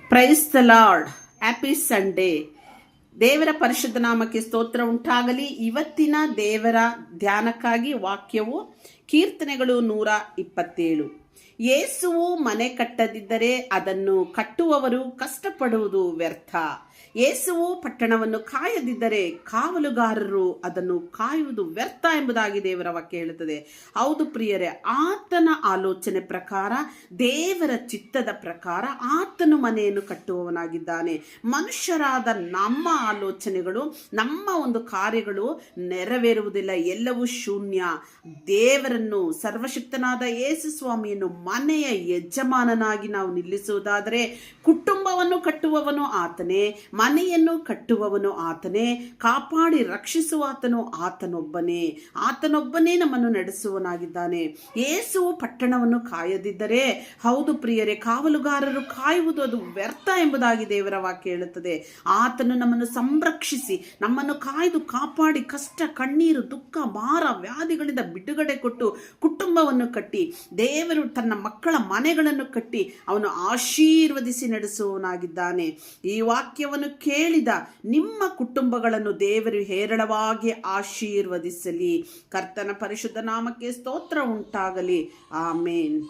Praise the lord. Happy Sunday. ದೇವರ ಪರಿಶುದ್ಧ ನಾಮಕ್ಕೆ ಸ್ತೋತ್ರ ಉಂಟಾಗಲಿ. ಇವತ್ತಿನ ದೇವರ ಧ್ಯಾನಕ್ಕಾಗಿ ವಾಕ್ಯವು ಕೀರ್ತನೆಗಳು 127. ಯೇಸುವು ಮನೆ ಕಟ್ಟದಿದ್ದರೆ ಅದನ್ನು ಕಟ್ಟುವವರು ಕಷ್ಟಪಡುವುದು ವ್ಯರ್ಥ. ಯೇಸುವು ಪಟ್ಟಣವನ್ನು ಕಾಯದಿದ್ದರೆ ಕಾವಲುಗಾರರು ಅದನ್ನು ಕಾಯುವುದು ವ್ಯರ್ಥ ಎಂಬುದಾಗಿ ದೇವರ ವಾಕ್ಯ ಹೇಳುತ್ತದೆ. ಹೌದು ಪ್ರಿಯರೇ, ಆತನ ಆಲೋಚನೆ ಪ್ರಕಾರ, ದೇವರ ಚಿತ್ತದ ಪ್ರಕಾರ ಆತನು ಮನೆಯನ್ನು ಕಟ್ಟುವವನಾಗಿದ್ದಾನೆ. ಮನುಷ್ಯರಾದ ನಮ್ಮ ಆಲೋಚನೆಗಳು, ನಮ್ಮ ಒಂದು ಕಾರ್ಯಗಳು ನೆರವೇರುವುದಿಲ್ಲ, ಎಲ್ಲವೂ ಶೂನ್ಯ. ದೇವರನ್ನು, ಸರ್ವಶಕ್ತನಾದ ಯೇಸು ಸ್ವಾಮಿಯನ್ನು ಮನೆಯ ಯಜಮಾನನಾಗಿ ನಾವು ನಿಲ್ಲಿಸುವುದಾದರೆ, ಕುಟುಂಬವನ್ನು ಕಟ್ಟುವವನು ಆತನೇ, ಮನೆಯನ್ನು ಕಟ್ಟುವವನು ಆತನೇ, ಕಾಪಾಡಿ ರಕ್ಷಿಸುವಾತನು ಆತನೊಬ್ಬನೇ ನಮ್ಮನ್ನು ನಡೆಸುವನಾಗಿದ್ದಾನೆ. ಯೇಸುವು ಪಟ್ಟಣವನ್ನು ಕಾಯದಿದ್ದರೆ, ಹೌದು ಪ್ರಿಯರೇ, ಕಾವಲುಗಾರರು ಕಾಯುವುದು ಅದು ವ್ಯರ್ಥ ಎಂಬುದಾಗಿ ದೇವರ ವಾಕ್ಯ ಹೇಳುತ್ತದೆ. ಆತನು ನಮ್ಮನ್ನು ಸಂರಕ್ಷಿಸಿ, ನಮ್ಮನ್ನು ಕಾಯ್ದು ಕಾಪಾಡಿ, ಕಷ್ಟ, ಕಣ್ಣೀರು, ದುಃಖ, ಭಾರ, ವ್ಯಾಧಿಗಳಿಂದ ಬಿಡುಗಡೆ ಕೊಟ್ಟು ಕುಟುಂಬವನ್ನು ಕಟ್ಟಿ, ದೇವರು ತನ್ನ ಮಕ್ಕಳ ಮನೆಗಳನ್ನು ಕಟ್ಟಿ ಅವನು ಆಶೀರ್ವದಿಸಿ ನಡೆಸುವವನಾಗಿದ್ದಾನೆ. ಈ ವಾಕ್ಯವನ್ನು ಕೇಳಿದ ನಿಮ್ಮ ಕುಟುಂಬಗಳನ್ನು ದೇವರು ಹೇರಳವಾಗಿ ಆಶೀರ್ವದಿಸಲಿ. ಕರ್ತನ ಪರಿಶುದ್ಧ ನಾಮಕ್ಕೆ ಸ್ತೋತ್ರ ಉಂಟಾಗಲಿ. ಆಮೇನ್.